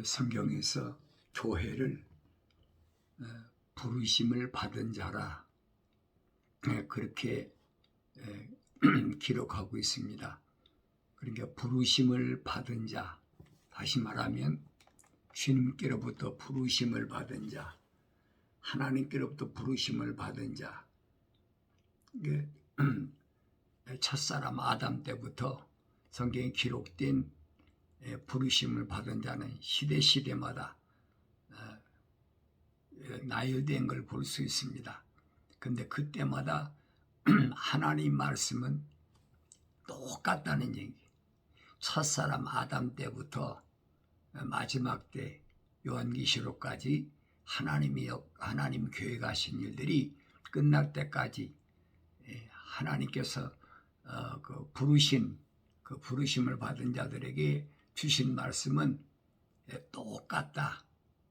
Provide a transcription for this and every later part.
성경에서 교회를 부르심을 받은 자라 그렇게 기록하고 있습니다. 그러니까 부르심을 받은 자, 다시 말하면 주님께로부터 부르심을 받은 자, 하나님께로부터 부르심을 받은 자. 첫사람 아담 때부터 성경에 기록된 부르심을 받은 자는 시대마다 나열된 걸 볼 수 있습니다. 근데 그때마다 하나님 말씀은 똑같다는 얘기. 첫사람 아담 때부터 마지막 때 요한계시록까지 하나님 교회가 하신 일들이 끝날 때까지 하나님께서 그 부르심을 받은 자들에게 주신 말씀은 똑같다.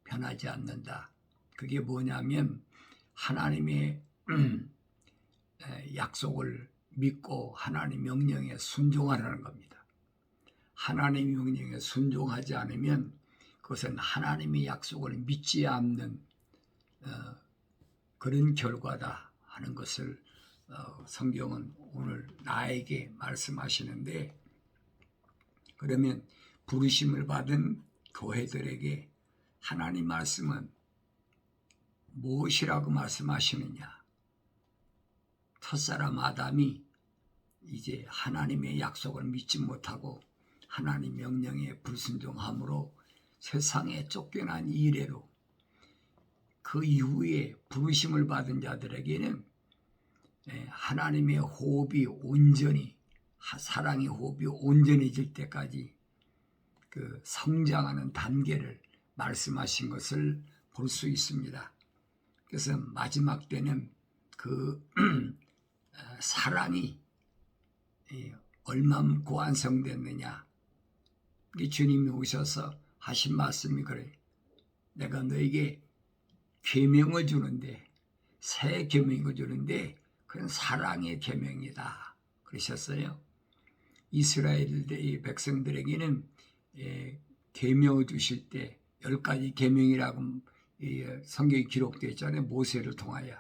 변하지 않는다. 그게 뭐냐면 하나님의 약속을 믿고 하나님 명령에 순종하라는 겁니다. 하나님 명령에 순종하지 않으면 그것은 하나님의 약속을 믿지 않는 그런 결과다 하는 것을 성경은 오늘 나에게 말씀하시는데, 그러면 부르심을 받은 교회들에게 하나님 말씀은 무엇이라고 말씀하시느냐? 첫사람 아담이 이제 하나님의 약속을 믿지 못하고 하나님 명령에 불순종함으로 세상에 쫓겨난 이래로 그 이후에 부르심을 받은 자들에게는 하나님의 호흡이 온전히, 사랑의 호흡이 온전해질 때까지 그 성장하는 단계를 말씀하신 것을 볼 수 있습니다. 그래서 마지막 때는 그 사랑이 얼마만큼 완성됐느냐. 주님이 오셔서 하신 말씀이 그래. 내가 너에게 계명을 주는데, 새 계명을 주는데 그건 사랑의 계명이다 그러셨어요. 이스라엘 백성들에게는 계명을 주실 때 10가지 계명이라고 성경에 기록되어 있잖아요. 모세를 통하여.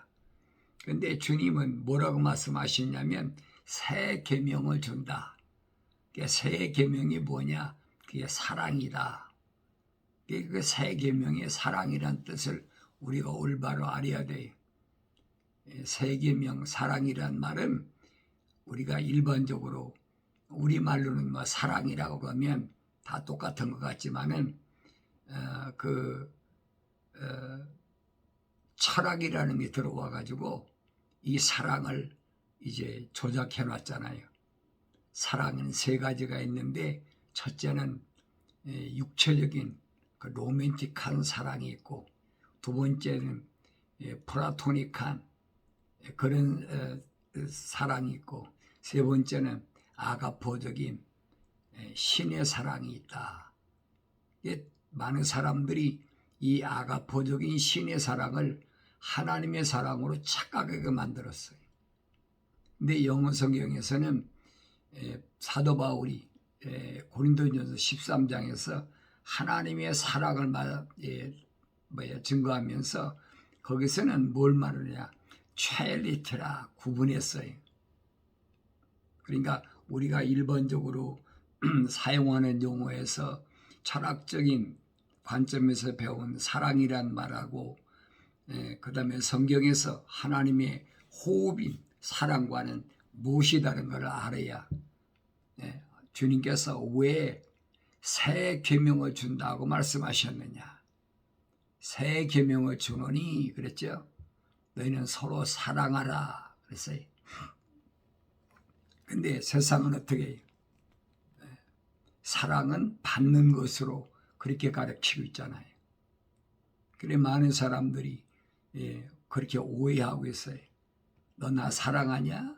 그런데 주님은 뭐라고 말씀하시냐면 새 계명을 준다. 새 계명이 뭐냐? 그게 사랑이다. 그 새 계명의 사랑이란 뜻을 우리가 올바로 알아야 돼요. 새 계명 사랑이란 말은 우리가 일반적으로 우리말로는 뭐 사랑이라고 하면 다 똑같은 것 같지만은 철학이라는 게 들어와 가지고 이 사랑을 이제 조작해 놨잖아요. 사랑은 3가지가 있는데, 첫째는 육체적인 그 로맨틱한 사랑이 있고, 두 번째는 플라토닉한 그런 사랑이 있고, 세 번째는 아가포적인 신의 사랑이 있다. 많은 사람들이 이 아가포적인 신의 사랑을 하나님의 사랑으로 착각하게 만들었어요. 근데 영어 성경에서는 사도 바울이 고린도전서 13장에서 하나님의 사랑을 증거하면서 거기서는 뭘 말하냐? 첼리트라 구분했어요. 그러니까 우리가 일반적으로 사용하는 용어에서 철학적인 관점에서 배운 사랑이란 말하고, 그 다음에 성경에서 하나님의 호흡인 사랑과는 무엇이 다른 걸 알아야 주님께서 왜 새 계명을 준다고 말씀하셨느냐. 새 계명을 주노니 그랬죠. 너희는 서로 사랑하라 그랬어요. 근데 세상은 어떻게 해요? 사랑은 받는 것으로 그렇게 가르치고 있잖아요. 그래 많은 사람들이 그렇게 오해하고 있어요. 너 나 사랑하냐?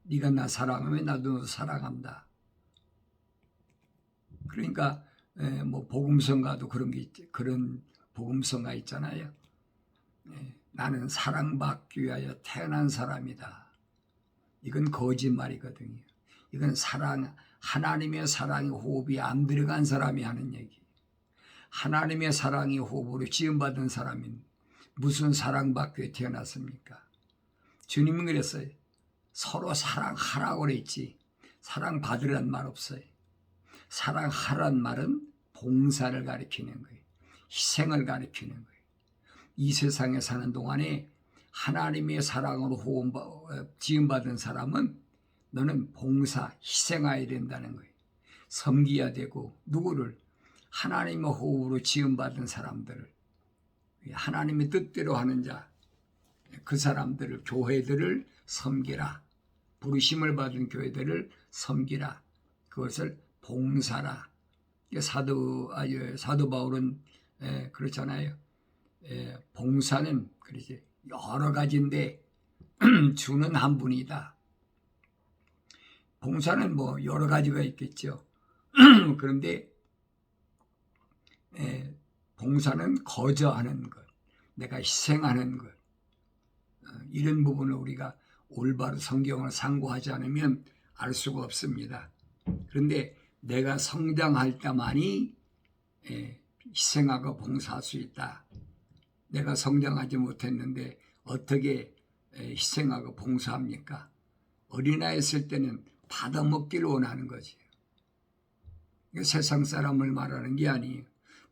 네가 나 사랑하면 나도 너 사랑한다. 그러니까 뭐 복음성가도 그런 게 그런 복음성가 있잖아요. 나는 사랑받기 위하여 태어난 사람이다. 이건 거짓말이거든요. 이건 하나님의 사랑의 호흡이 안 들어간 사람이 하는 얘기. 하나님의 사랑의 호흡으로 지음받은 사람인 무슨 사랑받기 위해 태어났습니까? 주님은 그랬어요. 서로 사랑하라고 그랬지. 사랑받으란 말 없어요. 사랑하란 말은 봉사를 가리키는 거예요. 희생을 가리키는 거예요. 이 세상에 사는 동안에 하나님의 사랑으로 지음받은 사람은 너는 봉사, 희생해야 된다는 거예요. 섬겨야 되고 누구를? 하나님의 호흡으로 지음받은 사람들을 하나님의 뜻대로 하는 자, 그 사람들을 교회들을 섬기라. 부르심을 받은 교회들을 섬기라. 그것을 봉사라. 사도 바울은 그렇잖아요. 봉사는 그렇지 여러 가지인데 주는 한 분이다. 봉사는 뭐 여러 가지가 있겠죠. 그런데 봉사는 거저하는 것, 내가 희생하는 것, 이런 부분을 우리가 올바로 성경을 상고하지 않으면 알 수가 없습니다. 그런데 내가 성장할 때만이 희생하고 봉사할 수 있다. 내가 성장하지 못했는데 어떻게 희생하고 봉사합니까? 어린아이 있을 때는 받아먹기를 원하는 거지. 세상 사람을 말하는 게 아니에요.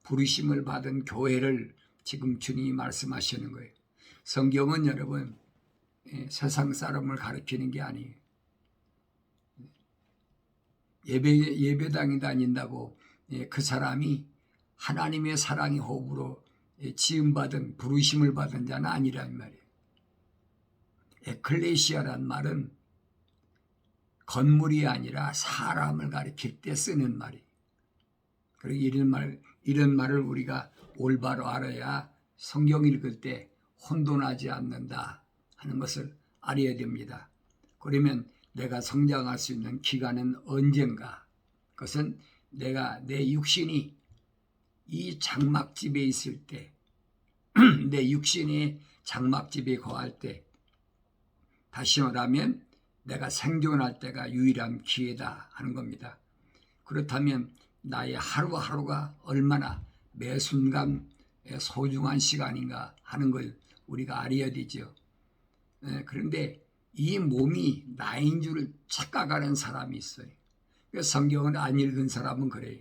부르심을 받은 교회를 지금 주님이 말씀하시는 거예요. 성경은 여러분 세상 사람을 가르치는 게 아니에요. 예배당에 다닌다고 그 사람이 하나님의 사랑의 호흡으로 지음받은 부르심을 받은 자는 아니란 말이에요. 에클레시아란 말은 건물이 아니라 사람을 가리킬 때 쓰는 말이에요. 그리고 이런 말을 우리가 올바로 알아야 성경 읽을 때 혼돈하지 않는다 하는 것을 알아야 됩니다. 그러면 내가 성장할 수 있는 기간은 언젠가? 그것은 내가 내 육신이 이 장막집에 있을 때, 내 육신이 장막집에 거할 때, 다시 말하면 내가 생존할 때가 유일한 기회다 하는 겁니다. 그렇다면 나의 하루하루가 얼마나 매 순간 소중한 시간인가 하는 걸 우리가 알아야 되죠. 그런데 이 몸이 나인 줄 착각하는 사람이 있어요. 성경을 안 읽은 사람은 그래요.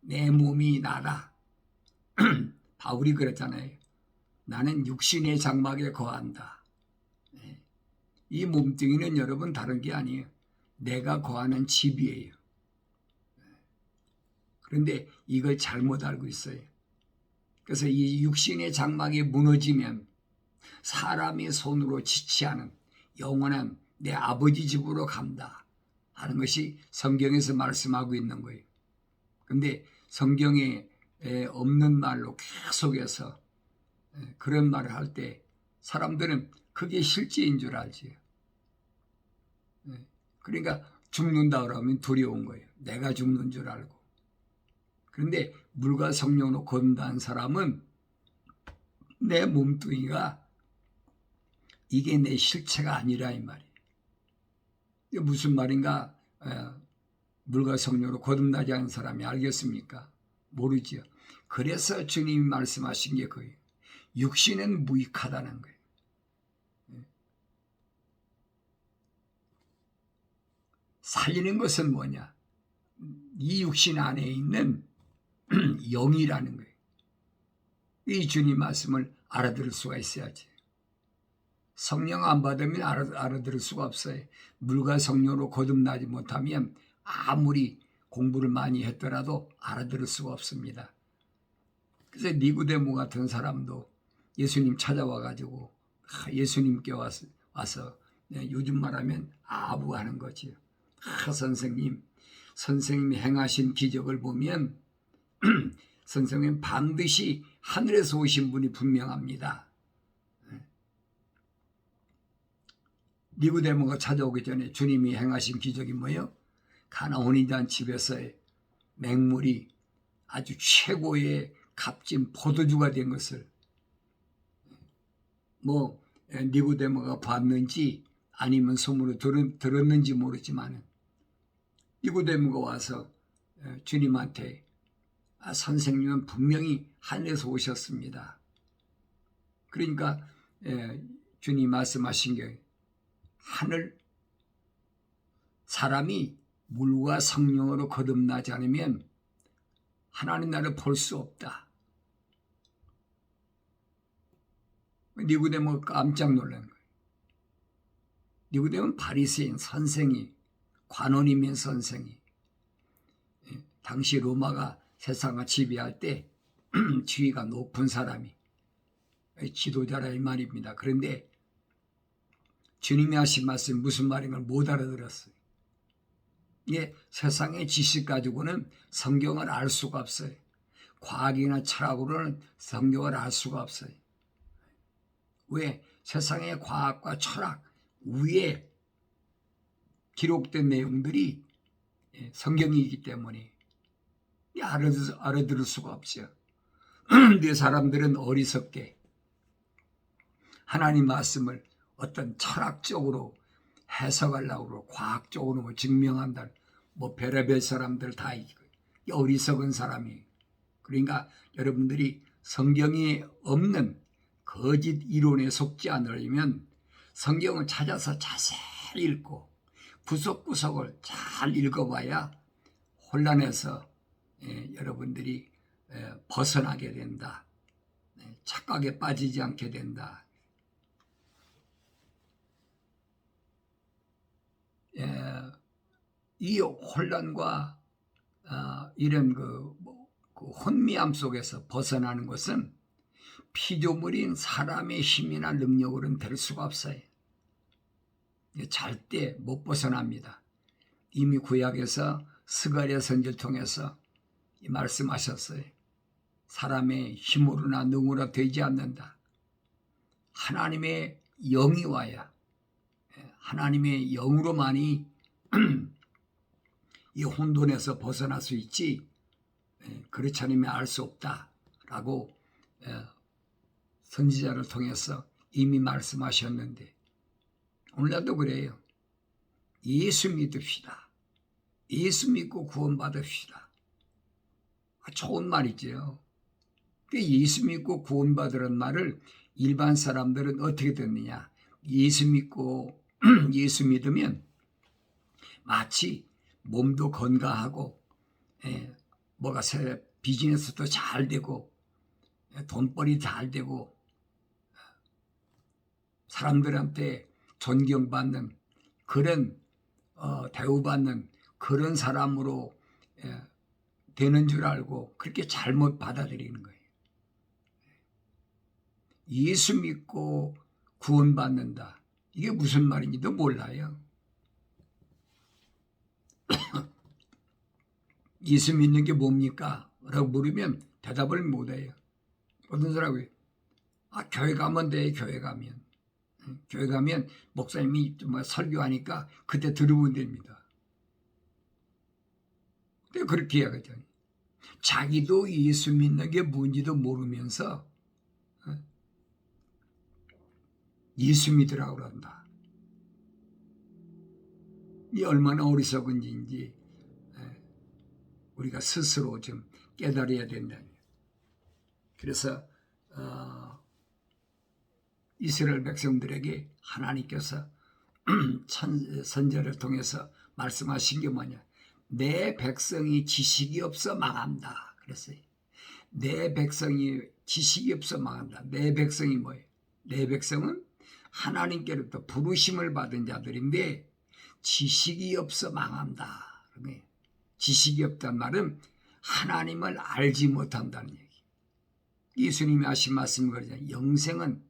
내 몸이 나다. 바울이 그랬잖아요. 나는 육신의 장막에 거한다. 이 몸뚱이는 여러분 다른 게 아니에요. 내가 거하는 집이에요. 그런데 이걸 잘못 알고 있어요. 그래서 이 육신의 장막이 무너지면 사람의 손으로 지치하는 영원한 내 아버지 집으로 간다 하는 것이 성경에서 말씀하고 있는 거예요. 그런데 성경에 없는 말로 계속해서 그런 말을 할 때 사람들은 그게 실제인 줄 알지. 그러니까 죽는다 그러면 두려운 거예요. 내가 죽는 줄 알고. 그런데 물과 성령으로 건너한 사람은 내 몸뚱이가 이게 내 실체가 아니라 이 말이에요. 이게 무슨 말인가? 물과 성령으로 거듭나지 않은 사람이 알겠습니까? 모르지요. 그래서 주님이 말씀하신 게 그거예요. 육신은 무익하다는 거예요. 살리는 것은 뭐냐? 이 육신 안에 있는 영이라는 거예요. 이 주님 말씀을 알아들을 수가 있어야지. 성령 안 받으면 알아들을 수가 없어요. 물과 성령으로 거듭나지 못하면 아무리 공부를 많이 했더라도 알아들을 수가 없습니다. 그래서 니고데모 같은 사람도 예수님 찾아와가지고 예수님께 와서 요즘 말하면 아부하는 거지요. 선생님이 행하신 기적을 보면 선생님 반드시 하늘에서 오신 분이 분명합니다. 니고데모가 찾아오기 전에 주님이 행하신 기적이 뭐예요? 가나 혼인잔 집에서의 맹물이 아주 최고의 값진 포도주가 된 것을 니고데모가 봤는지 아니면 소문으로 들었는지 모르지만 니고데모가 와서 주님한테 선생님은 분명히 하늘에서 오셨습니다. 그러니까 주님 말씀하신 게 하늘 사람이 물과 성령으로 거듭나지 않으면 하나님 나라를 볼 수 없다. 니고데모가 깜짝 놀란 거예요. 니고데모는 바리새인 선생이 관원이면 선생이 당시 로마가 세상을 지배할 때 지위가 높은 사람이 지도자라 이 말입니다. 그런데 주님이 하신 말씀 무슨 말인 걸 못 알아들었어요. 이게 세상의 지식 가지고는 성경을 알 수가 없어요. 과학이나 철학으로는 성경을 알 수가 없어요. 왜? 세상의 과학과 철학 위에 기록된 내용들이 성경이기 때문에 알아들을 수가 없죠. 근데 사람들은 어리석게 하나님 말씀을 어떤 철학적으로 해석하려고 그러고 과학적으로 증명한다. 별의별 사람들 다 어리석은 사람이. 그러니까 여러분들이 성경에 없는 거짓 이론에 속지 않으려면 성경을 찾아서 자세히 읽고 구석구석을 잘 읽어봐야 혼란해서 여러분들이 벗어나게 된다. 착각에 빠지지 않게 된다. 이 혼란과 이런 그 혼미함 속에서 벗어나는 것은 피조물인 사람의 힘이나 능력으로는 될 수가 없어요. 절대 못 벗어납니다. 이미 구약에서 스가랴 선지를 통해서 말씀하셨어요. 사람의 힘으로나 능으로 되지 않는다. 하나님의 영이 와야 하나님의 영으로만이 이 혼돈에서 벗어날 수 있지 그렇지 않으면 알 수 없다라고 선지자를 통해서 이미 말씀하셨는데 오늘날도 그래요. 예수 믿읍시다. 예수 믿고 구원받읍시다. 좋은 말이죠. 예수 믿고 구원받으라는 말을 일반 사람들은 어떻게 듣느냐. 예수 믿고 예수 믿으면 마치 몸도 건강하고 비즈니스도 잘 되고 돈벌이 잘 되고 사람들한테 존경받는 그런 대우받는 그런 사람으로 되는 줄 알고 그렇게 잘못 받아들이는 거예요. 예수 믿고 구원받는다. 이게 무슨 말인지도 몰라요. 예수 믿는 게 뭡니까? 라고 물으면 대답을 못해요. 어떤 사람이 교회 가면 돼. 교회 가면. 교회 가면 목사님이 설교하니까 그때 들으면 됩니다. 근데 그렇게 이야기하잖아요. 자기도 예수 믿는 게 뭔지도 모르면서 예수 믿으라고 그런다. 이 얼마나 어리석은지 우리가 스스로 좀 깨달아야 된다. 그래서 이스라엘 백성들에게 하나님께서 선지자를 통해서 말씀하신 게 뭐냐. 내 백성이 지식이 없어 망한다. 그랬어요. 내 백성이 지식이 없어 망한다. 내 백성이 뭐예요? 내 백성은 하나님께로부터 부르심을 받은 자들인데 지식이 없어 망한다. 지식이 없다는 말은 하나님을 알지 못한다는 얘기. 예수님이 하신 말씀이 그러잖아요. 영생은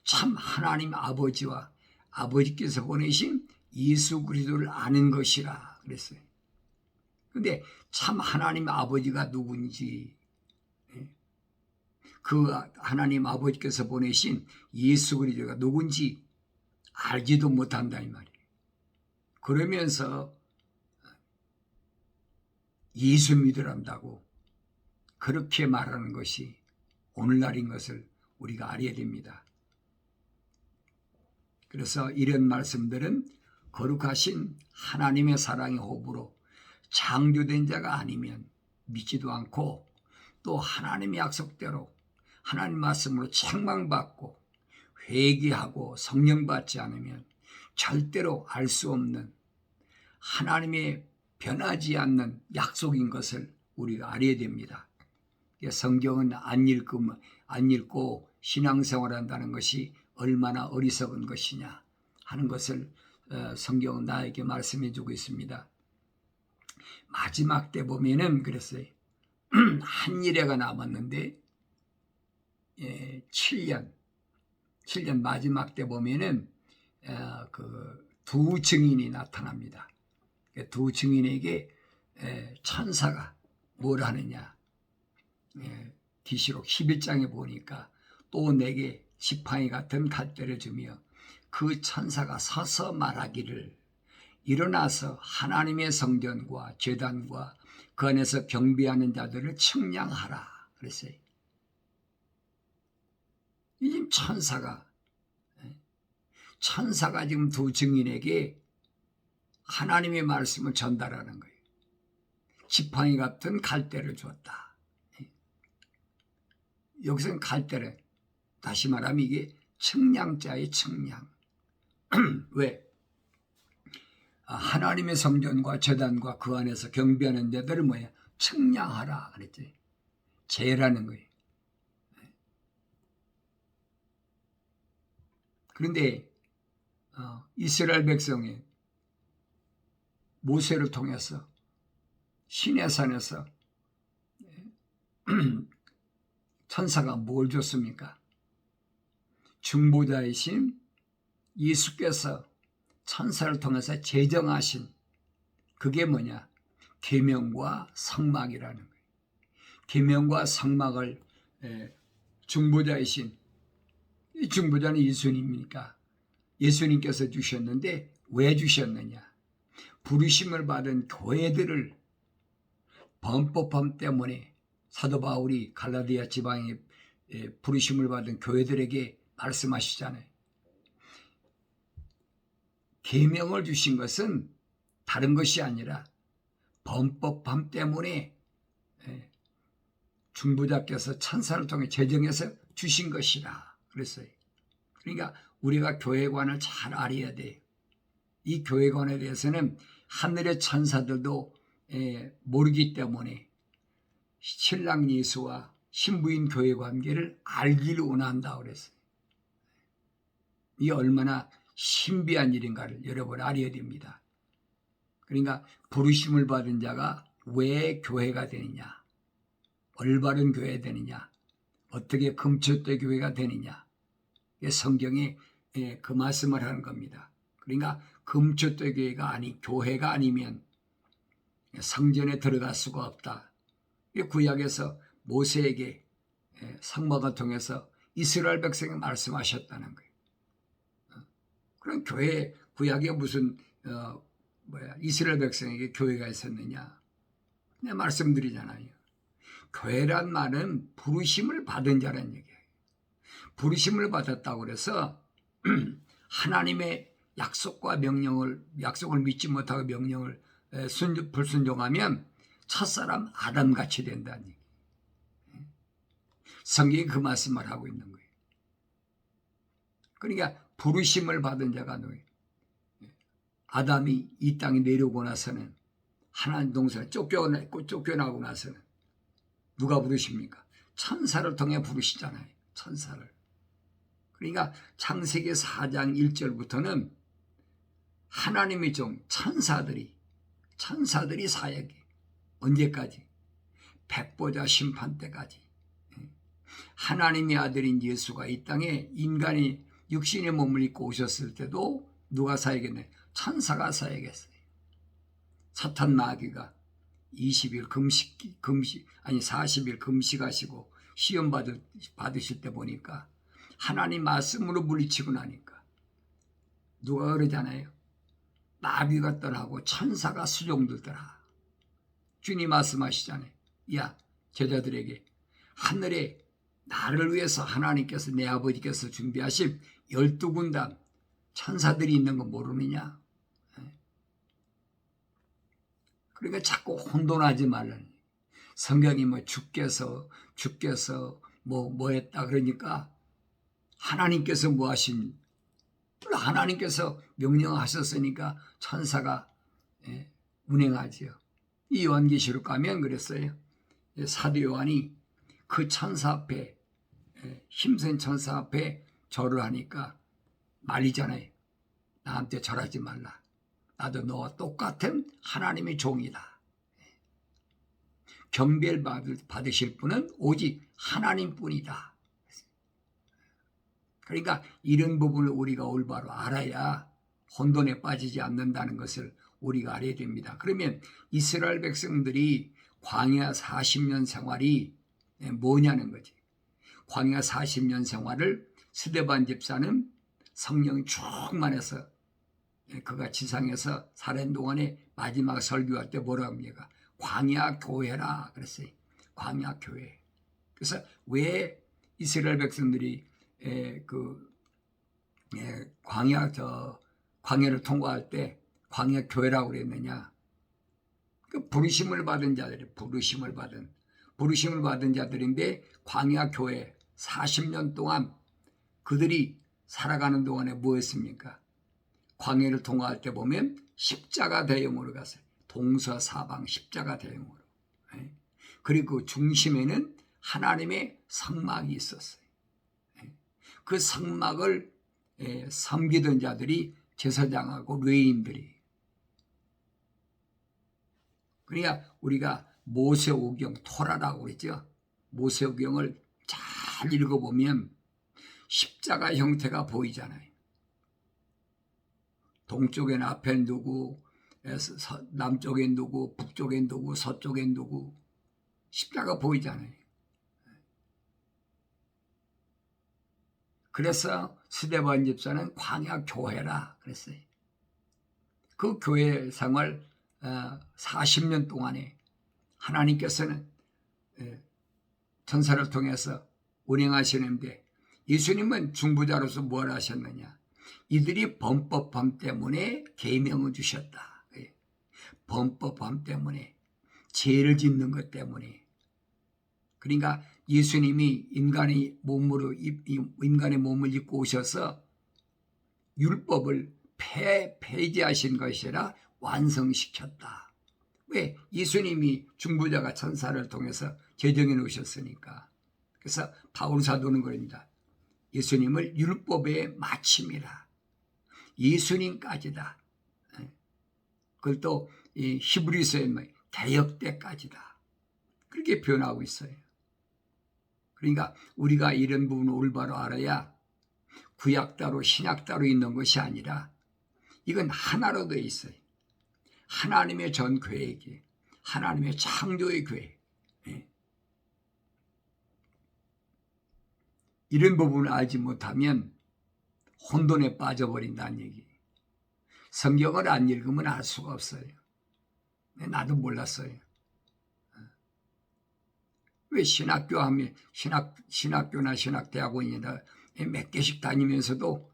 참 하나님 아버지와 아버지께서 보내신 예수 그리스도를 아는 것이라 그랬어요. 그런데 참 하나님 아버지가 누군지 그 하나님 아버지께서 보내신 예수 그리스도가 누군지 알지도 못한다 이 말이에요. 그러면서 예수 믿으란다고 그렇게 말하는 것이 오늘날인 것을 우리가 알아야 됩니다. 그래서 이런 말씀들은 거룩하신 하나님의 사랑의 호흡으로 창조된 자가 아니면 믿지도 않고, 또 하나님의 약속대로 하나님 말씀으로 책망받고 회개하고 성령 받지 않으면 절대로 알 수 없는 하나님의 변하지 않는 약속인 것을 우리가 알아야 됩니다. 성경은 안 읽고 신앙생활한다는 것이 얼마나 어리석은 것이냐 하는 것을 성경은 나에게 말씀해 주고 있습니다. 마지막 때 보면은 그랬어요. 한 일회가 남았는데 7년 마지막 때 보면은 그 두 증인이 나타납니다. 두 증인에게 천사가 뭘 하느냐, 계시록 11장에 보니까 또 내게 지팡이 같은 갈대를 주며 그 천사가 서서 말하기를 일어나서 하나님의 성전과 제단과 그 안에서 경배하는 자들을 측량하라 그랬어요. 이 천사가 지금 두 증인에게 하나님의 말씀을 전달하는 거예요. 지팡이 같은 갈대를 주었다. 여기서는 갈대를, 다시 말하면 이게 측량자의 측량. 왜? 하나님의 성전과 제단과 그 안에서 경배하는 데들을 뭐야? 측량하라 그랬지. 재라는 거예요. 그런데 이스라엘 백성이 모세를 통해서 시내산에서 천사가 뭘 줬습니까? 중보자이신 예수께서 천사를 통해서 제정하신 그게 뭐냐? 계명과 성막이라는 거예요. 계명과 성막을 중보자이신, 이 중보자는 예수님이니까 예수님께서 주셨는데 왜 주셨느냐? 부르심을 받은 교회들을 범법함 때문에 사도 바울이 갈라디아 지방에 부르심을 받은 교회들에게 말씀하시잖아요. 계명을 주신 것은 다른 것이 아니라 범법함 때문에 중보자께서 천사를 통해 제정해서 주신 것이라 그랬어요. 그러니까 우리가 교회관을 잘 알아야 돼요. 이 교회관에 대해서는 하늘의 천사들도 모르기 때문에 신랑 예수와 신부인 교회 관계를 알기를 원한다 그랬어요. 이게 얼마나 신비한 일인가를 여러분 알아야 됩니다. 그러니까 부르심을 받은 자가 왜 교회가 되느냐, 올바른 교회 되느냐, 어떻게 금초대 교회가 되느냐, 성경에 그 말씀을 하는 겁니다. 그러니까 금초대 교회가 아니면 성전에 들어갈 수가 없다. 구약에서 모세에게 성막을 통해서 이스라엘 백성에 말씀하셨다는 거예요. 그럼 교회, 구약에 무슨 이스라엘 백성에게 교회가 있었느냐? 내가 말씀드리잖아요. 교회란 말은 부르심을 받은 자라는 얘기예요. 부르심을 받았다고 그래서 하나님의 약속과 약속을 믿지 못하고 명령을 불순종하면 첫사람 아담같이 된다는 얘기. 성경이 그 말씀을 하고 있는 거예요. 그러니까 부르심을 받은 자가 누구예요? 아담이 이 땅에 내려오고 나서는 하나님 동산에 쫓겨나고 나서는 누가 부르십니까? 천사를 통해 부르시잖아요. 천사를. 그러니까 창세기 4장 1절부터는 하나님의 종 천사들이 사역이 언제까지? 백보자 심판 때까지. 하나님의 아들인 예수가 이 땅에 인간이 육신의 몸을 입고 오셨을 때도 누가 사역했나요? 천사가 사역했어요. 사탄 마귀가 40일 금식하시고 시험 받으실 때 보니까 하나님 말씀으로 물리치고 나니까 누가 그러잖아요. 나비가 떠나고 천사가 수종들더라. 주님 말씀하시잖아요. 야, 제자들에게 하늘에 나를 위해서 하나님께서 내 아버지께서 준비하신 12군단 천사들이 있는 거 모르느냐? 그러니까 자꾸 혼돈하지 말라는. 성경이 뭐 주께서 뭐 했다 그러니까 하나님께서 뭐 하신, 하나님께서 명령하셨으니까 천사가 운행하지요. 이 요한계시록 가면 그랬어요. 사도 요한이 그 천사 앞에, 힘센 천사 앞에 절을 하니까 말리잖아요. 나한테 절하지 말라. 나도 너와 똑같은 하나님의 종이다. 경배를 받으실 분은 오직 하나님뿐이다. 그러니까 이런 부분을 우리가 올바로 알아야 혼돈에 빠지지 않는다는 것을 우리가 알아야 됩니다. 그러면 이스라엘 백성들이 광야 40년 생활이 뭐냐는 거지. 광야 40년 생활을 스데반 집사는 성령이 충만해서 그가 지상에서 살은 동안에 마지막 설교할 때 뭐라고 합니까? 광야 교회라 그랬어요. 광야 교회. 그래서 왜 이스라엘 백성들이 광야를 통과할 때 광야 교회라고 그랬느냐? 그 부르심을 받은 자들이 부르심을 받은 자들인데 광야 교회 40년 동안 그들이 살아가는 동안에 뭐 했습니까? 광야를 통과할 때 보면 십자가 대형으로 갔어요. 동서사방 십자가 대형으로. 그리고 중심에는 하나님의 성막이 있었어요. 그 성막을 섬기던 자들이 제사장하고 레위인들이. 그러니까 우리가 모세오경 토라라고 그랬죠. 모세오경을 잘 읽어보면 십자가 형태가 보이잖아요. 동쪽엔 앞에 누구, 남쪽엔 누구, 북쪽엔 누구, 서쪽엔 누구, 십자가 보이잖아요. 그래서 스데반 집사는 광야 교회라 그랬어요. 그 교회 생활 40년 동안에 하나님께서는 천사를 통해서 운행하시는데 예수님은 중보자로서 뭘 하셨느냐? 이들이 범법함 때문에 계명을 주셨다. 범법함 때문에, 죄를 짓는 것 때문에. 그러니까 예수님이 인간의 몸을 입고 오셔서 율법을 폐지하신 것이라 완성시켰다. 왜? 예수님이 중보자가 천사를 통해서 제정해 놓으셨으니까. 그래서 바울 사도는 그럽니다. 예수님을 율법의 마침이라. 예수님까지다. 그걸 또 히브리서에 개역 때까지다. 그렇게 표현하고 있어요. 그러니까 우리가 이런 부분을 올바로 알아야 구약 따로 신약 따로 있는 것이 아니라 이건 하나로 되어 있어요. 하나님의 전 계획이, 하나님의 창조의 계획. 이런 부분을 알지 못하면 혼돈에 빠져버린다는 얘기. 성경을 안 읽으면 알 수가 없어요. 나도 몰랐어요. 왜 신학교 하면 신학교나 신학대학원이나 몇 개씩 다니면서도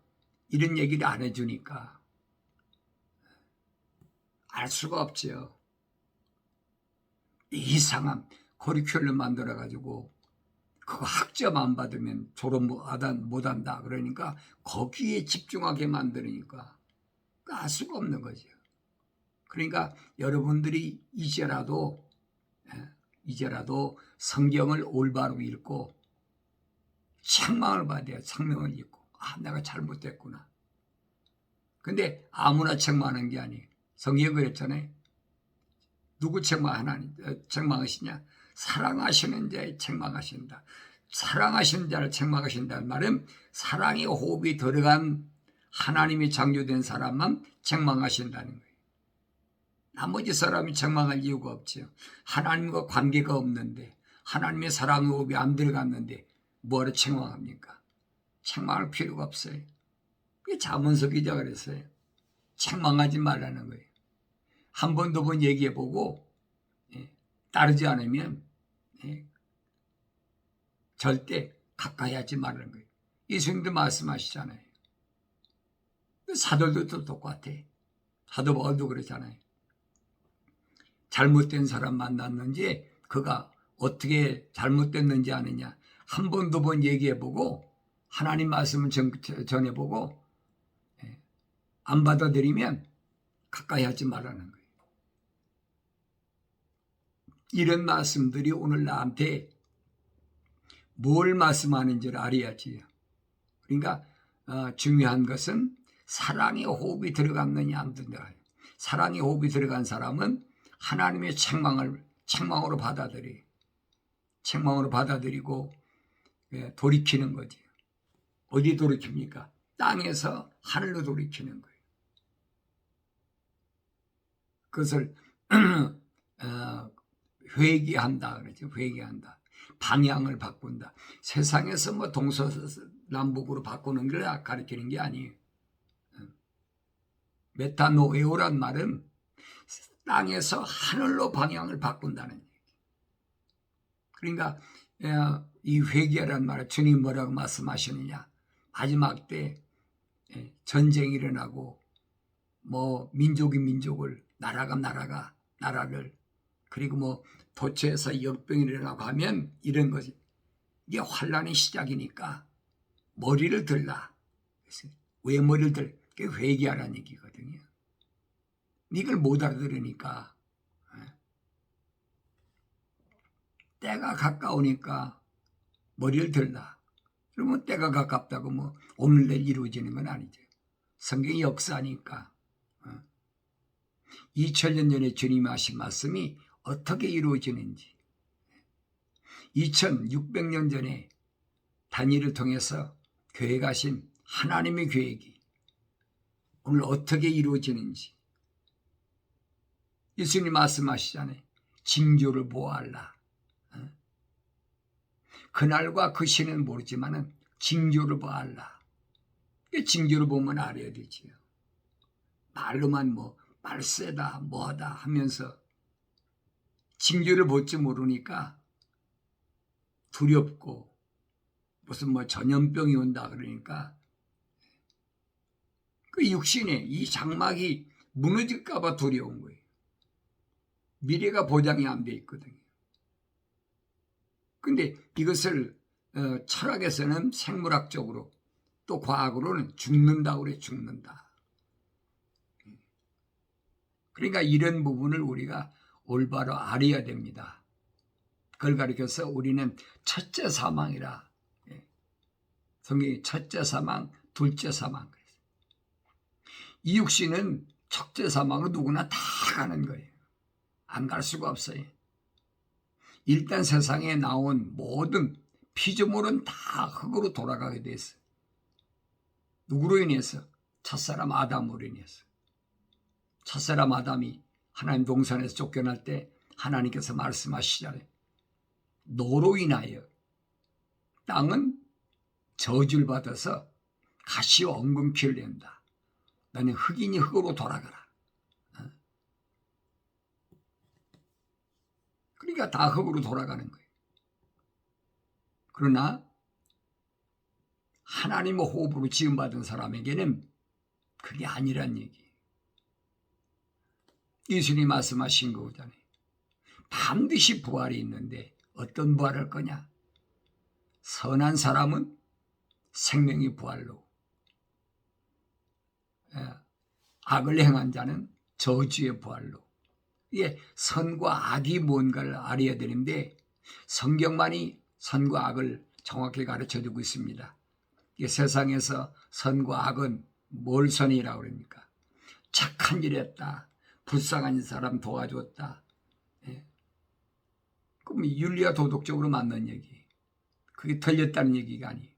이런 얘기를 안 해주니까 알 수가 없죠. 이상한 커리큘럼 만들어가지고 그거 학점 안 받으면 졸업 못한다 그러니까 거기에 집중하게 만드니까 알 수가 없는 거죠. 그러니까 여러분들이 이제라도 성경을 올바로 읽고 책망을 받아야 책망을 읽고 내가 잘못했구나. 근데 아무나 책망하는 게 아니에요. 성경이 그랬잖아요. 누구 책망하시냐? 사랑하시는 자에 책망하신다. 사랑하시는 자를 책망하신다는 말은 사랑의 호흡이 들어간 하나님이 창조된 사람만 책망하신다는 거예요. 나머지 사람이 책망할 이유가 없죠. 하나님과 관계가 없는데, 하나님의 사랑의 호흡이 안 들어갔는데 뭐하러 책망합니까? 책망할 필요가 없어요. 잠언서 기자가 그랬어요. 책망하지 말라는 거예요. 한 번, 두 번 얘기해보고 따르지 않으면 절대 가까이 하지 말라는 거예요. 예수님도 말씀하시잖아요. 사도들도 똑같아. 사도 바울도 그러잖아요. 잘못된 사람 만났는지 그가 어떻게 잘못됐는지 아느냐. 한 번, 두 번 얘기해보고 하나님 말씀을 전해보고 안 받아들이면 가까이 하지 말라는 거예요. 이런 말씀들이 오늘 나한테 뭘 말씀하는지를 알아야지요. 그러니까 중요한 것은 사랑의 호흡이 들어갔느냐 안 들어가요. 사랑의 호흡이 들어간 사람은 하나님의 책망으로 받아들여요. 책망으로 받아들이고 돌이키는 거지. 어디 돌이킵니까? 땅에서 하늘로 돌이키는 거예요. 그것을 회개한다 그러죠. 회개한다. 방향을 바꾼다. 세상에서 뭐 동서남북으로 바꾸는 걸 가르치는 게 아니에요. 메타노에오란 말은 땅에서 하늘로 방향을 바꾼다는 얘기. 그러니까 이 회개란 말을 주님 뭐라고 말씀하시느냐. 마지막 때 전쟁이 일어나고 뭐 민족이 민족을 나라가 나라를 그리고 뭐 도처에서 역병이 일어나고 하면 이런 거지. 이게 환란의 시작이니까 머리를 들라. 왜 머리를 들? 그게 회개하라는 얘기거든요. 이걸 못 알아들으니까 때가 가까우니까 머리를 들라. 그러면 때가 가깝다고 뭐 오늘 내일 이루어지는 건 아니죠. 성경이 역사니까 2000년 전에 주님이 하신 말씀이 어떻게 이루어지는지 2600년 전에 다니엘을 통해서 계획 하신 하나님의 계획이 오늘 어떻게 이루어지는지 예수님 말씀하시잖아요. 징조를 보아하라. 그날과 그 시는 모르지만은 징조를 보아하라. 징조를 보면 알아야 되지요. 말로만 뭐 말세다 뭐하다 하면서 징조를 볼지 모르니까 두렵고 무슨 뭐 전염병이 온다 그러니까 그 육신에 이 장막이 무너질까 봐 두려운 거예요. 미래가 보장이 안 돼 있거든요. 근데 이것을 철학에서는 생물학적으로 또 과학으로는 죽는다고 그래. 죽는다. 그러니까 이런 부분을 우리가 올바로 알아야 됩니다. 그걸 가리켜서 우리는 첫째 사망이라. 성경이 첫째 사망, 둘째 사망. 이 육신은 첫째 사망으로 누구나 다 가는 거예요. 안 갈 수가 없어요. 일단 세상에 나온 모든 피조물은 다 흙으로 돌아가게 됐어요. 누구로 인해서? 첫사람 아담으로 인해서. 첫사람 아담이 하나님 동산에서 쫓겨날 때 하나님께서 말씀하시잖아요. 너로 인하여 땅은 저주를 받아서 가시와 엉겅퀴를 낸다. 너는 흙이니 흙으로 돌아가라. 그러니까 다 흙으로 돌아가는 거예요. 그러나 하나님의 호흡으로 지음받은 사람에게는 그게 아니란 얘기예요. 예수님이 말씀하신 거잖아요. 반드시 부활이 있는데 어떤 부활할 거냐? 선한 사람은 생명의 부활로, 악을 행한 자는 저주의 부활로. 이게 선과 악이 뭔가를 알아야 되는데 성경만이 선과 악을 정확히 가르쳐주고 있습니다. 이게 세상에서 선과 악은 뭘 선이라고 그럽니까? 착한 일 했다. 불쌍한 사람 도와줬다. 그럼 윤리와 도덕적으로 맞는 얘기. 그게 틀렸다는 얘기가 아니에요.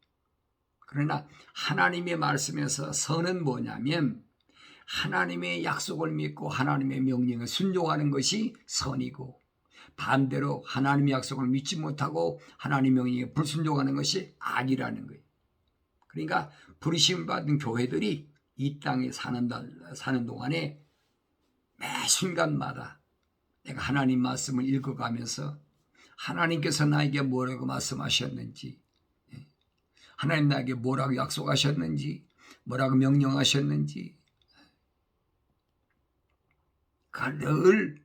그러나 하나님의 말씀에서 선은 뭐냐면 하나님의 약속을 믿고 하나님의 명령에 순종하는 것이 선이고 반대로 하나님의 약속을 믿지 못하고 하나님의 명령에 불순종하는 것이 악이라는 거예요. 그러니까 부르심 받은 교회들이 이 땅에 사는 동안에 매 순간마다 내가 하나님 말씀을 읽어가면서 하나님께서 나에게 뭐라고 말씀하셨는지, 하나님 나에게 뭐라고 약속하셨는지, 뭐라고 명령하셨는지 늘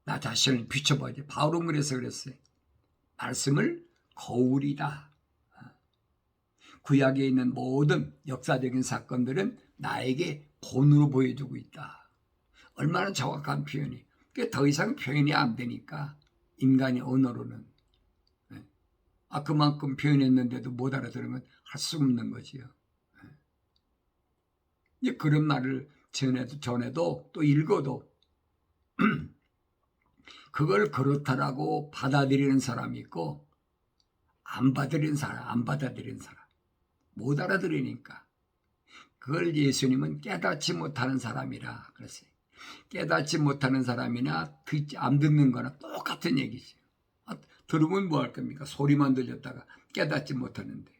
나 자신을 비춰봐야지. 바울은 그래서 그랬어요. 말씀을 거울이다. 구약에 있는 모든 역사적인 사건들은 나에게 본으로 보여주고 있다. 얼마나 정확한 표현이. 더 이상 표현이 안 되니까 인간의 언어로는 그만큼 표현했는데도 못 알아들으면 할 수 없는 거지요. 그런 말을 전에도 또 읽어도 그걸 그렇다라고 받아들이는 사람이 있고 안 받아들이는 사람, 못 알아들으니까 그걸 예수님은 깨닫지 못하는 사람이라 그랬어요. 깨닫지 못하는 사람이나 안 듣는 거나 똑같은 얘기죠. 들으면 뭐 할 겁니까? 소리만 들렸다가 깨닫지 못하는데.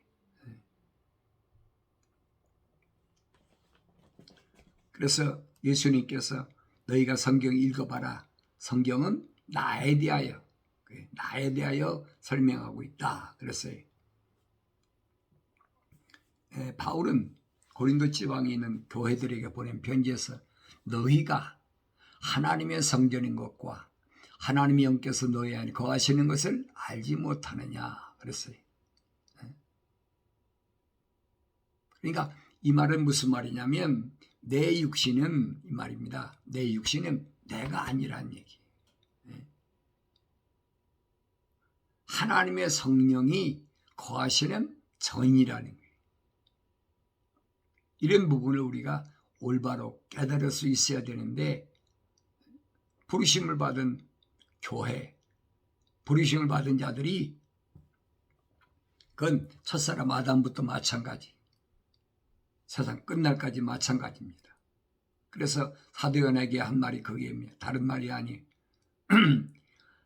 그래서 예수님께서 너희가 성경 읽어봐라. 성경은 나에 대하여 설명하고 있다. 그랬어요. 바울은 고린도 지방에 있는 교회들에게 보낸 편지에서 너희가 하나님의 성전인 것과 하나님의 영께서 너희 안에 거하시는 것을 알지 못하느냐 그랬어요. 그러니까 이 말은 무슨 말이냐면 내 육신은 이 말입니다. 내 육신은 내가 아니란 얘기. 하나님의 성령이 거하시는 전이라는 거예요. 이런 부분을 우리가 올바로 깨달을 수 있어야 되는데 부르심을 받은 교회, 부르심을 받은 자들이 그건 첫사람 아담부터 마찬가지, 세상 끝날까지 마찬가지입니다. 그래서 사도 요한에게 한 말이 그게입니다. 다른 말이 아니에요.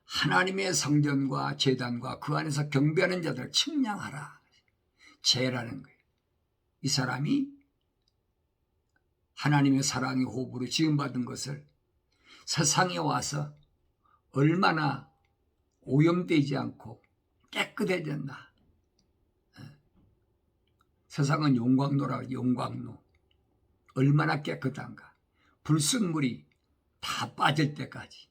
하나님의 성전과 제단과 그 안에서 경배하는 자들을 측량하라. 죄라는 거예요. 이 사람이 하나님의 사랑의 호흡으로 지음받은 것을 세상에 와서 얼마나 오염되지 않고 깨끗해졌나. 세상은 용광로라, 용광로. 얼마나 깨끗한가. 불순물이 다 빠질 때까지.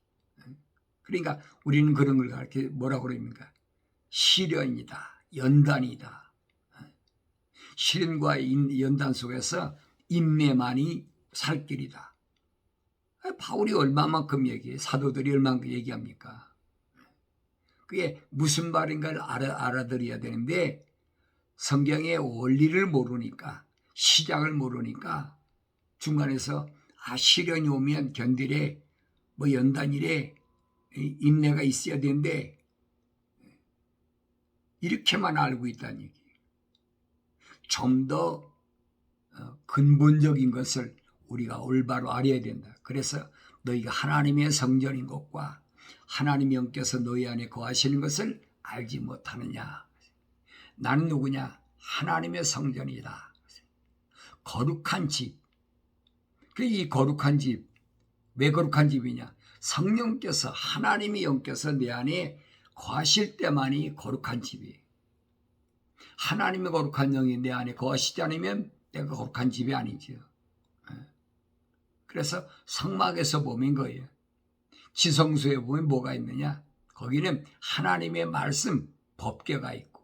그러니까 우리는 그런 걸 이렇게 뭐라고 그럽니까? 시련이다, 연단이다. 시련과 연단 속에서 인내만이 살 길이다. 바울이 얼마만큼 얘기해? 사도들이 얼마만큼 얘기합니까? 그게 무슨 말인가를 알아들어야 되는데 성경의 원리를 모르니까, 시작을 모르니까 중간에서 시련이 오면 견디래, 뭐 연단이래, 인내가 있어야 되는데 이렇게만 알고 있다는 얘기예요. 좀 더 근본적인 것을 우리가 올바로 알아야 된다. 그래서 너희가 하나님의 성전인 것과 하나님의 영께서 너희 안에 거하시는 것을 알지 못하느냐. 나는 누구냐? 하나님의 성전이다. 거룩한 집. 이 거룩한 집, 왜 거룩한 집이냐? 성령께서, 하나님의 영께서 내 안에 거하실 때만이 거룩한 집이에요. 하나님의 거룩한 영이 내 안에 거하시지 않으면 내가 거룩한 집이 아니죠. 그래서 성막에서 보면 거예요. 지성소에 보면 뭐가 있느냐? 거기는 하나님의 말씀, 법궤가 있고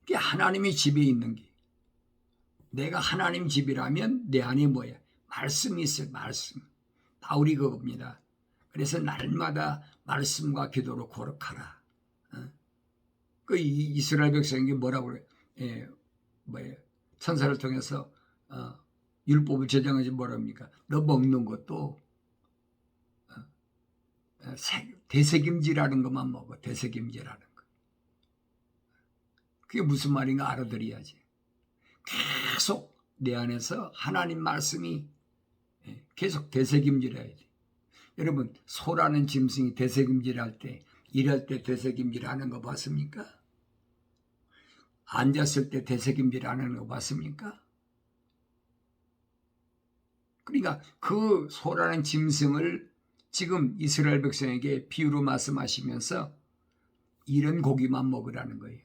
그게 하나님의 집에 있는 게, 내가 하나님 집이라면 내 안에 뭐야? 말씀이 있어요. 말씀. 바울이 그겁니다. 그래서 날마다 말씀과 기도로 거룩하라. 그 이스라엘 백성에게 뭐라고 그래? 천사를 통해서 율법을 제정하지 뭐랍니까? 너 먹는 것도 대세김질하는 것만 먹어. 대세김질하는 거. 그게 무슨 말인가 알아들어야지. 계속 내 안에서 하나님 말씀이 계속 대세김질해야 돼. 여러분, 소라는 짐승이 대세김질할 때 일할 때 되새김질하는 거 봤습니까? 앉았을 때 되새김질하는 거 봤습니까? 그러니까 그 소라는 짐승을 지금 이스라엘 백성에게 비유로 말씀하시면서 이런 고기만 먹으라는 거예요.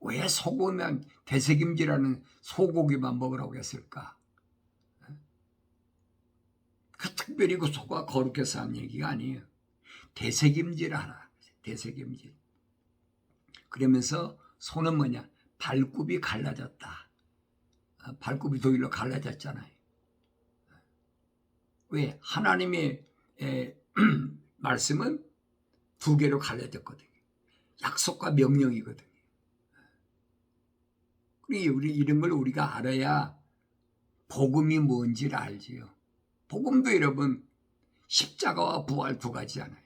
왜 소고기만 되새김질하는 소고기만 먹으라고 했을까? 그 특별히 그 소가 거룩해서 한 얘기가 아니에요. 되새김질하라. 되새김질. 그러면서 소는 뭐냐? 발굽이 갈라졌다. 발굽이 독일로 갈라졌잖아요. 왜? 하나님의 말씀은 두 개로 갈라졌거든요. 약속과 명령이거든요. 우리 이런 걸 우리가 알아야 복음이 뭔지를 알지요. 복음도 여러분 십자가와 부활 두 가지잖아요.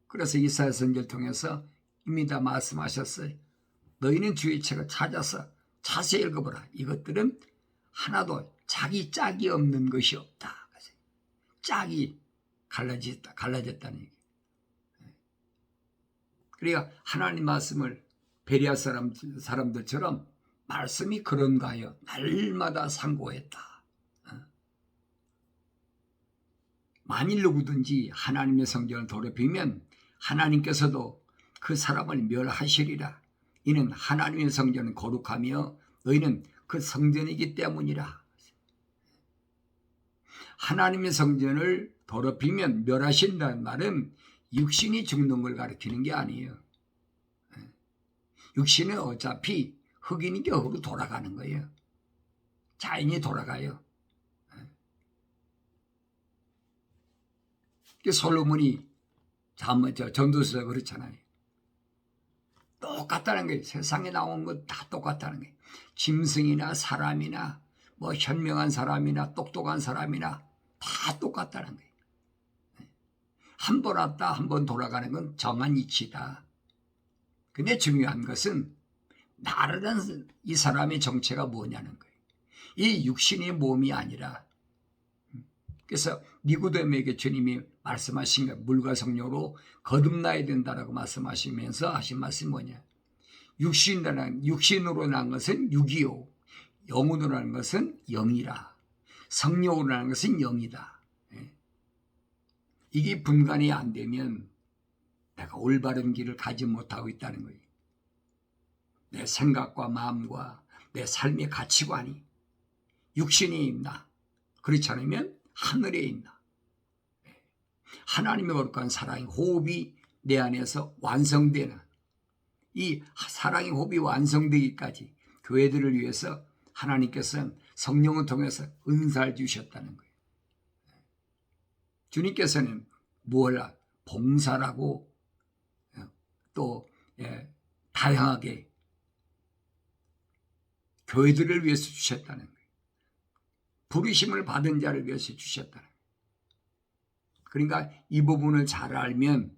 그래서 이사야 선지를 통해서 이미 다 말씀하셨어요. 너희는 주의 책을 찾아서 자세히 읽어보라. 이것들은 하나도 자기 짝이 없는 것이 없다. 짝이 갈라졌다는 얘기. 그러니까 하나님 말씀을 베리아 사람들처럼 말씀이 그런가 하여 날마다 상고했다. 만일 누구든지 하나님의 성전을 더럽히면 하나님께서도 그 사람을 멸하시리라. 이는 하나님의 성전은 거룩하며 너희는 그 성전이기 때문이라. 하나님의 성전을 더럽히면 멸하신다는 말은 육신이 죽는 걸 가리키는 게 아니에요. 육신은 어차피 흑인이 흙으로 돌아가는 거예요. 자연이 돌아가요. 솔로몬이 전도서에 그렇잖아요. 똑같다는 거예요. 세상에 나온 것 다 똑같다는 거예요. 짐승이나 사람이나 뭐 현명한 사람이나 똑똑한 사람이나 다 똑같다는 거예요. 한 번 왔다 한 번 돌아가는 건 정한 이치다. 근데 중요한 것은 나르는 이 사람의 정체가 뭐냐는 거예요. 이 육신의 몸이 아니라, 그래서 니고데모에게 주님이 말씀하신 것, 물과 성령으로 거듭나야 된다라고 말씀하시면서 하신 말씀이 뭐냐? 육신으로 난 것은 육이요, 영으로 난 것은 영이라. 성령으로 난 것은 영이다. 이게 분간이 안 되면 내가 올바른 길을 가지 못하고 있다는 거예요. 내 생각과 마음과 내 삶의 가치관이 육신이 있나? 그렇지 않으면 하늘에 있나? 하나님의 거룩한 사랑의 호흡이 내 안에서 완성되는, 이 사랑의 호흡이 완성되기까지 교회들을 위해서 하나님께서는 성령을 통해서 은사를 주셨다는 거예요. 주님께서는 뭘 봉사라고 또 다양하게 교회들을 위해서 주셨다는 거예요. 부르심을 받은 자를 위해서 주셨다는 거예요. 그러니까 이 부분을 잘 알면,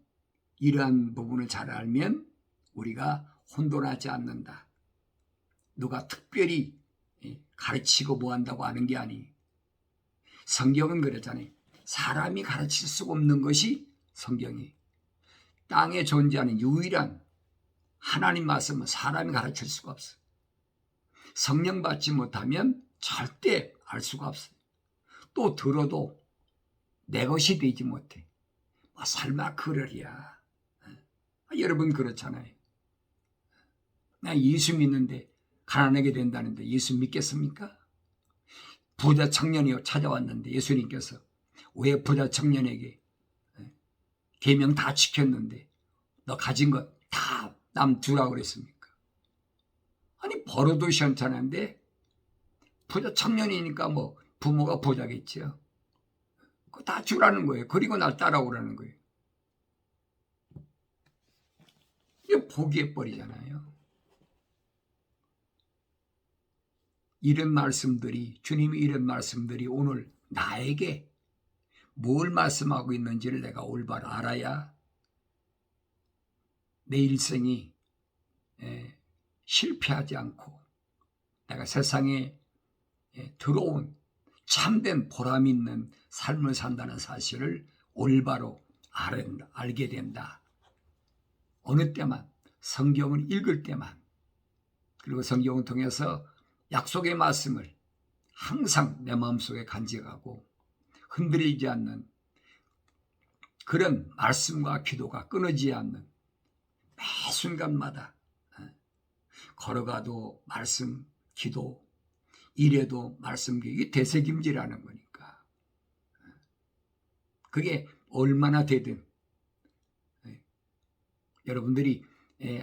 이러한 부분을 잘 알면 우리가 혼돈하지 않는다. 누가 특별히 가르치고 뭐 한다고 하는 게 아니. 성경은 그랬잖아요. 사람이 가르칠 수가 없는 것이 성경이. 땅에 존재하는 유일한 하나님 말씀은 사람이 가르칠 수가 없어. 성령 받지 못하면 절대 알 수가 없어요. 또 들어도 내 것이 되지 못해. 설마 그러랴. 여러분 그렇잖아요. 나 예수 믿는데 가난하게 된다는데 예수 믿겠습니까? 부자 청년이 찾아왔는데 예수님께서 왜 부자 청년에게 계명 다 지켰는데 너 가진 것 다 남 주라고 그랬습니까? 아니 벌어도 시원찮은데 부자 청년이니까 뭐 부모가 부자겠죠. 그거 다 주라는 거예요. 그리고 날 따라오라는 거예요. 이게 포기해버리잖아요. 이런 말씀들이, 주님이 이런 말씀들이 오늘 나에게 뭘 말씀하고 있는지를 내가 올바로 알아야 내 일생이 실패하지 않고 내가 세상에 들어온 참된 보람 있는 삶을 산다는 사실을 올바로 알게 된다. 어느 때만, 성경을 읽을 때만, 그리고 성경을 통해서 약속의 말씀을 항상 내 마음속에 간직하고 흔들리지 않는 그런 말씀과 기도가 끊어지지 않는 매 순간마다 걸어가도 말씀, 기도, 일해도 말씀, 이게 되새김질하는 거니까. 그게 얼마나 되든 여러분들이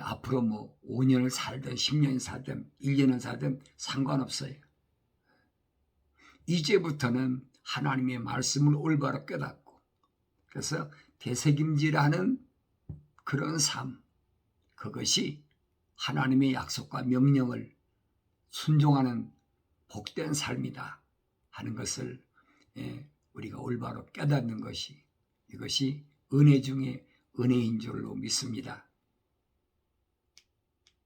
앞으로 뭐 5년을 살든 10년을 살든 1년을 살든 상관없어요. 이제부터는 하나님의 말씀을 올바로 깨닫고 그래서 되새김질하는 그런 삶, 그것이 하나님의 약속과 명령을 순종하는 복된 삶이다 하는 것을 우리가 올바로 깨닫는 것이, 이것이 은혜 중에 은혜인 줄로 믿습니다.